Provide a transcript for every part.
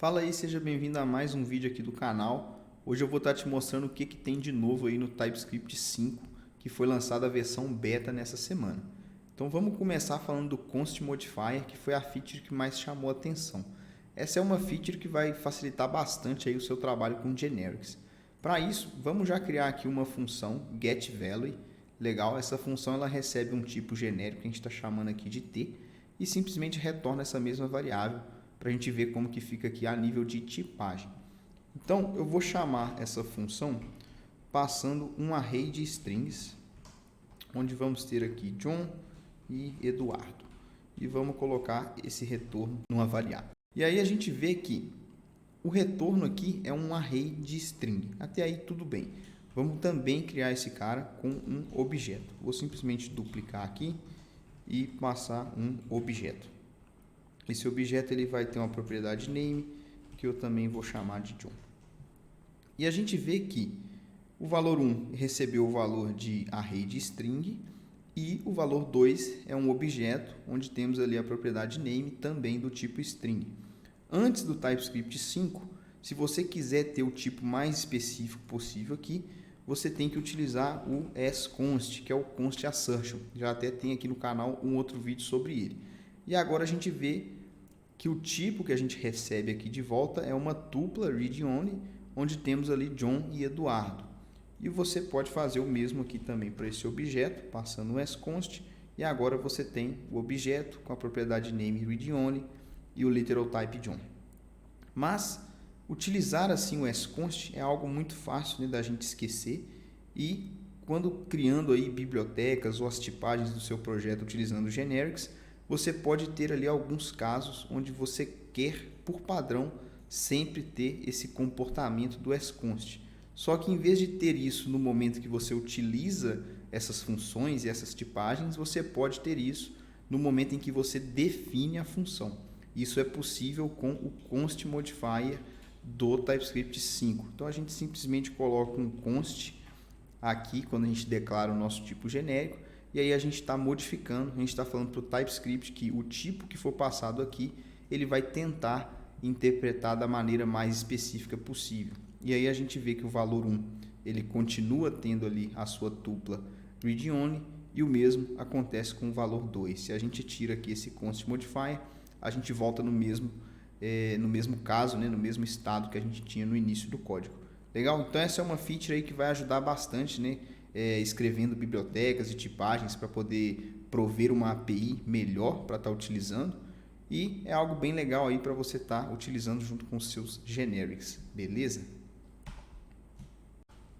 Fala aí, seja bem-vindo a mais um vídeo aqui do canal. Hoje eu vou estar te mostrando o que tem de novo aí no TypeScript 5, que foi lançada a versão beta nessa semana. Então vamos começar falando do Const Modifier, que foi a feature que mais chamou a atenção. Essa é uma feature que vai facilitar bastante aí o seu trabalho com generics. Para isso, vamos já criar aqui uma função getValue. Legal, essa função ela recebe um tipo genérico que a gente está chamando aqui de t e simplesmente retorna essa mesma variável para a gente ver como que fica aqui a nível de tipagem. Então, eu vou chamar essa função passando um array de strings, onde vamos ter aqui John e Eduardo. E vamos colocar esse retorno numa variável. E aí a gente vê que o retorno aqui é um array de string. Até aí tudo bem. Vamos também criar esse cara com um objeto. Vou simplesmente duplicar aqui e passar um objeto. Esse objeto ele vai ter uma propriedade name, que eu também vou chamar de John. E a gente vê que o valor 1 recebeu o valor de array de string e o valor 2 é um objeto onde temos ali a propriedade name também do tipo string. Antes do TypeScript 5, se você quiser ter o tipo mais específico possível aqui, você tem que utilizar o sconst, que é o const assertion. Já até tem aqui no canal um outro vídeo sobre ele. E agora a gente vê que o tipo que a gente recebe aqui de volta é uma tupla read-only, onde temos ali John e Eduardo. E você pode fazer o mesmo aqui também para esse objeto, passando o sconst, e agora você tem o objeto com a propriedade name read-only e o literal type John. Mas utilizar assim o sconst é algo muito fácil, né, da gente esquecer, e quando criando aí bibliotecas ou as tipagens do seu projeto utilizando generics, você pode ter ali alguns casos onde você quer, por padrão, sempre ter esse comportamento do sconst. Só que em vez de ter isso no momento que você utiliza essas funções e essas tipagens, você pode ter isso no momento em que você define a função. Isso é possível com o Const Modifier do TypeScript 5. Então a gente simplesmente coloca um const aqui quando a gente declara o nosso tipo genérico. E aí a gente está modificando, a gente está falando para o TypeScript que o tipo que for passado aqui, ele vai tentar interpretar da maneira mais específica possível. E aí a gente vê que o valor 1, ele continua tendo ali a sua tupla read-only, e o mesmo acontece com o valor 2. Se a gente tira aqui esse const modifier, a gente volta no mesmo caso, né, no mesmo estado que a gente tinha no início do código. Legal? Então essa é uma feature aí que vai ajudar bastante, né? Escrevendo bibliotecas e tipagens para poder prover uma API melhor para estar utilizando, e é algo bem legal aí para você estar utilizando junto com os seus generics, beleza?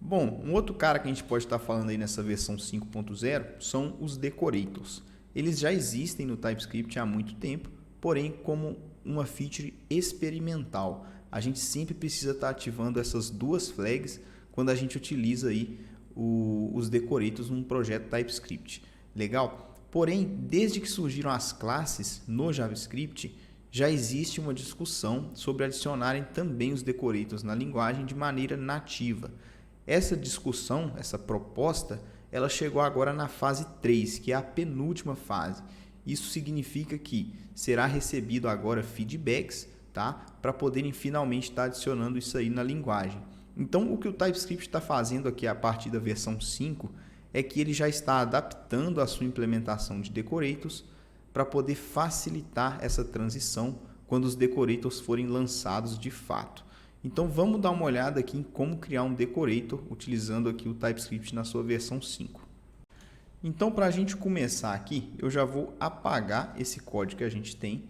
Bom, um outro cara que a gente pode estar falando aí nessa versão 5.0 são os decorators. Eles já existem no TypeScript há muito tempo, porém como uma feature experimental. A gente sempre precisa estar ativando essas duas flags quando a gente utiliza aí os decorators num projeto TypeScript. Legal? Porém, desde que surgiram as classes no JavaScript, já existe uma discussão sobre adicionarem também os decorators na linguagem de maneira nativa. Essa discussão, essa proposta, ela chegou agora na fase 3, que é a penúltima fase. Isso significa que será recebido agora feedbacks, tá? Para poderem finalmente estar adicionando isso aí na linguagem. Então, o que o TypeScript está fazendo aqui a partir da versão 5 é que ele já está adaptando a sua implementação de decorators para poder facilitar essa transição quando os decorators forem lançados de fato. Então, vamos dar uma olhada aqui em como criar um decorator utilizando aqui o TypeScript na sua versão 5. Então, para a gente começar aqui, eu já vou apagar esse código que a gente tem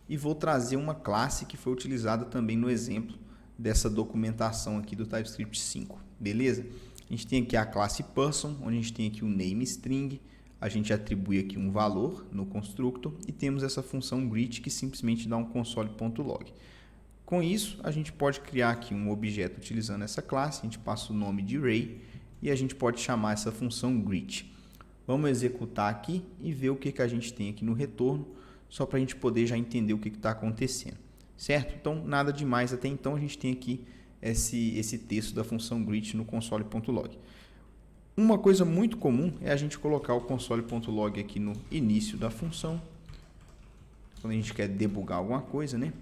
e vou trazer uma classe que foi utilizada também no exemplo dessa documentação aqui do TypeScript 5, beleza? A gente tem aqui a classe person, onde a gente tem aqui o name string, a gente atribui aqui um valor no constructor e temos essa função greet que simplesmente dá um console.log. Com isso, a gente pode criar aqui um objeto utilizando essa classe, a gente passa o nome de array e a gente pode chamar essa função greet. Vamos executar aqui e ver o que a gente tem aqui no retorno, só para a gente poder já entender o que está acontecendo. Certo? Então, nada demais até então. A gente tem aqui esse texto da função greet no console.log. Uma coisa muito comum é a gente colocar o console.log aqui no início da função, quando a gente quer debugar alguma coisa, né?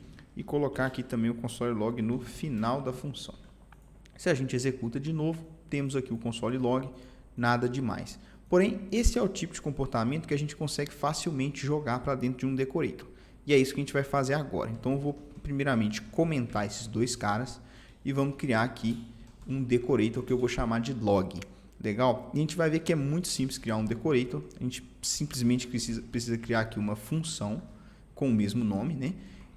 e colocar aqui também o console log no final da função. Se a gente executa de novo, temos aqui o console log, nada demais. Porém, esse é o tipo de comportamento que a gente consegue facilmente jogar para dentro de um decorator. E é isso que a gente vai fazer agora. Então, eu vou primeiramente comentar esses dois caras e vamos criar aqui um decorator que eu vou chamar de log. Legal? E a gente vai ver que é muito simples criar um decorator. A gente simplesmente precisa criar aqui uma função com o mesmo nome, né?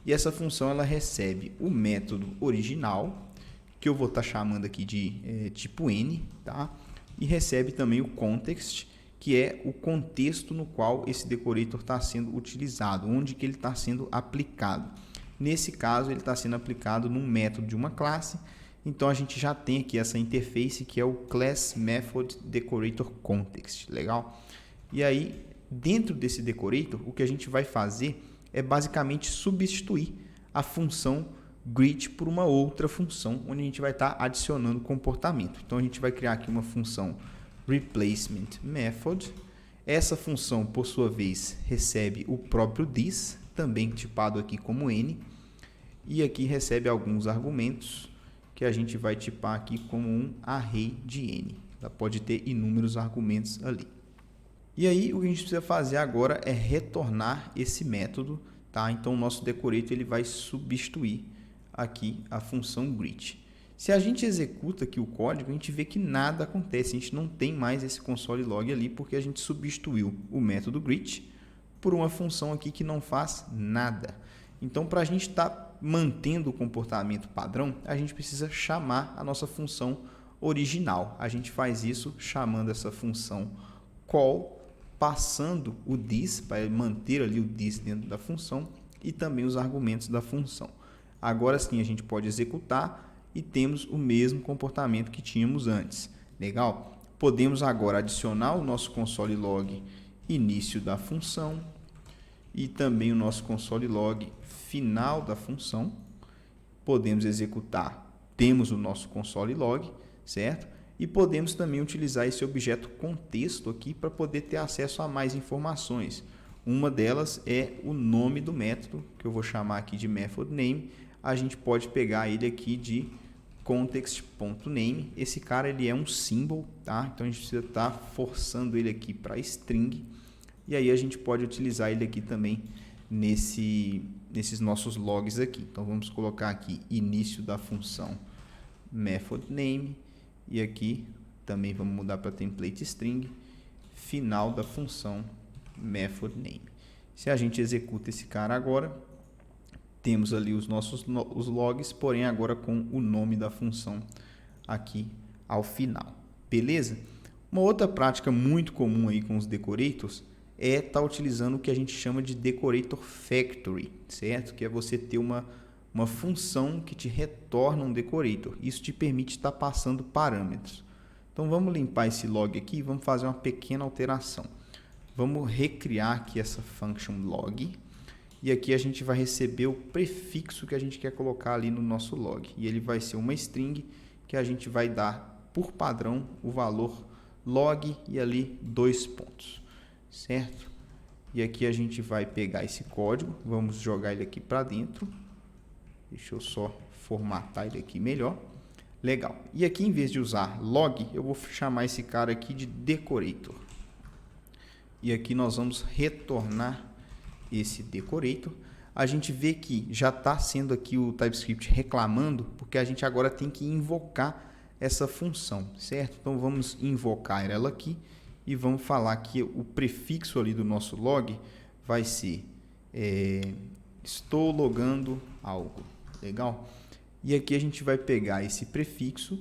E essa função ela recebe o método original, que eu vou estar chamando aqui de tipo N, tá? E recebe também o context, que é o contexto no qual esse decorator está sendo utilizado, onde que ele está sendo aplicado. Nesse caso, ele está sendo aplicado num método de uma classe, então a gente já tem aqui essa interface que é o Class Method Decorator Context, legal? E aí, dentro desse decorator, o que a gente vai fazer é basicamente substituir a função greet por uma outra função, onde a gente vai estar adicionando comportamento. Então, a gente vai criar aqui uma função replacement method. Essa função, por sua vez, recebe o próprio this, também tipado aqui como n, e aqui recebe alguns argumentos que a gente vai tipar aqui como um array de n. Ela pode ter inúmeros argumentos ali. E aí, o que a gente precisa fazer agora é retornar esse método, tá? Então, o nosso decorator ele vai substituir aqui a função greet. Se a gente executa aqui o código, a gente vê que nada acontece, a gente não tem mais esse console log ali, porque a gente substituiu o método greet por uma função aqui que não faz nada. Então, para a gente estar mantendo o comportamento padrão, a gente precisa chamar a nossa função original. A gente faz isso chamando essa função call, passando o this, para manter ali o this dentro da função, e também os argumentos da função. Agora sim a gente pode executar e temos o mesmo comportamento que tínhamos antes. Legal? Podemos agora adicionar o nosso console log início da função e também o nosso console log final da função. Podemos executar, temos o nosso console log, certo? E podemos também utilizar esse objeto contexto aqui para poder ter acesso a mais informações. Uma delas é o nome do método, que eu vou chamar aqui de method name. A gente pode pegar ele aqui de context.name. Esse cara ele é um symbol, tá? Então a gente precisa estar forçando ele aqui para string. E aí a gente pode utilizar ele aqui também nesses nossos logs aqui. Então vamos colocar aqui início da função method name e aqui também vamos mudar para template string, final da função method name. Se a gente executa esse cara agora, temos ali os logs, porém agora com o nome da função aqui ao final. Beleza? Uma outra prática muito comum aí com os decorators é estar utilizando o que a gente chama de decorator factory, certo? Que é você ter uma função que te retorna um decorator. Isso te permite estar passando parâmetros. Então vamos limpar esse log aqui e vamos fazer uma pequena alteração. Vamos recriar aqui essa function log. E aqui a gente vai receber o prefixo que a gente quer colocar ali no nosso log. E ele vai ser uma string que a gente vai dar por padrão o valor log e ali 2 pontos. Certo? E aqui a gente vai pegar esse código, vamos jogar ele aqui para dentro. Deixa eu só formatar ele aqui melhor. Legal. E aqui em vez de usar log, eu vou chamar esse cara aqui de decorator. E aqui nós vamos retornar esse decorator. A gente vê que já está sendo aqui o TypeScript reclamando, porque a gente agora tem que invocar essa função, certo? Então vamos invocar ela aqui e vamos falar que o prefixo ali do nosso log vai ser estou logando algo, legal? E aqui a gente vai pegar esse prefixo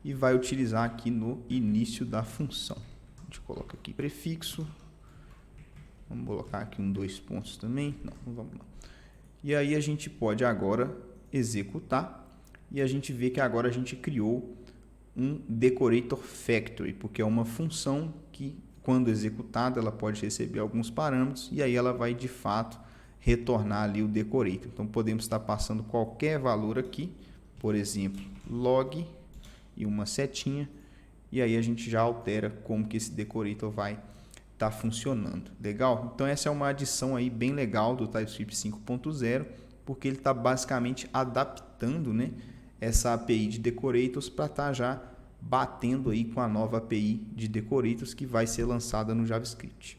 e vai utilizar aqui no início da função. A gente coloca aqui prefixo. Vamos colocar aqui 2 pontos também. Não vamos lá. E aí a gente pode agora executar. E a gente vê que agora a gente criou um decorator factory, porque é uma função que, quando executada, ela pode receber alguns parâmetros e aí ela vai, de fato, retornar ali o decorator. Então, podemos estar passando qualquer valor aqui, por exemplo, log e uma setinha, e aí a gente já altera como que esse decorator vai funcionando. Legal? Então essa é uma adição aí bem legal do TypeScript 5.0 porque ele está basicamente adaptando, né, essa API de Decorators para estar já batendo aí com a nova API de Decorators que vai ser lançada no JavaScript.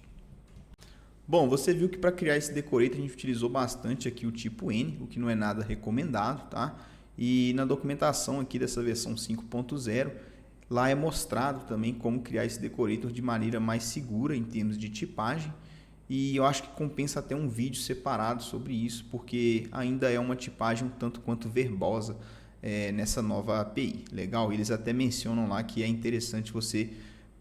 Bom, você viu que para criar esse decorator a gente utilizou bastante aqui o tipo N, o que não é nada recomendado, tá? E na documentação aqui dessa versão 5.0, lá é mostrado também como criar esse decorator de maneira mais segura em termos de tipagem. E eu acho que compensa até um vídeo separado sobre isso, porque ainda é uma tipagem um tanto quanto verbosa nessa nova API. Legal? Eles até mencionam lá que é interessante você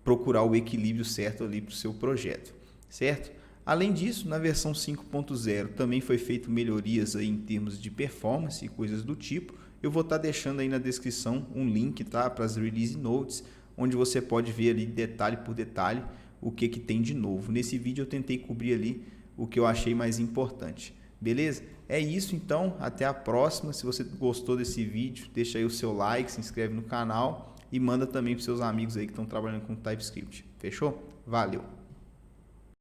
procurar o equilíbrio certo ali para o seu projeto, certo? Além disso, na versão 5.0 também foi feito melhorias aí em termos de performance e coisas do tipo. Eu vou estar deixando aí na descrição um link, tá, para as release notes, onde você pode ver ali detalhe por detalhe o que tem de novo. Nesse vídeo eu tentei cobrir ali o que eu achei mais importante. Beleza? É isso então, até a próxima. Se você gostou desse vídeo, deixa aí o seu like, se inscreve no canal e manda também para seus amigos aí que estão trabalhando com TypeScript. Fechou? Valeu!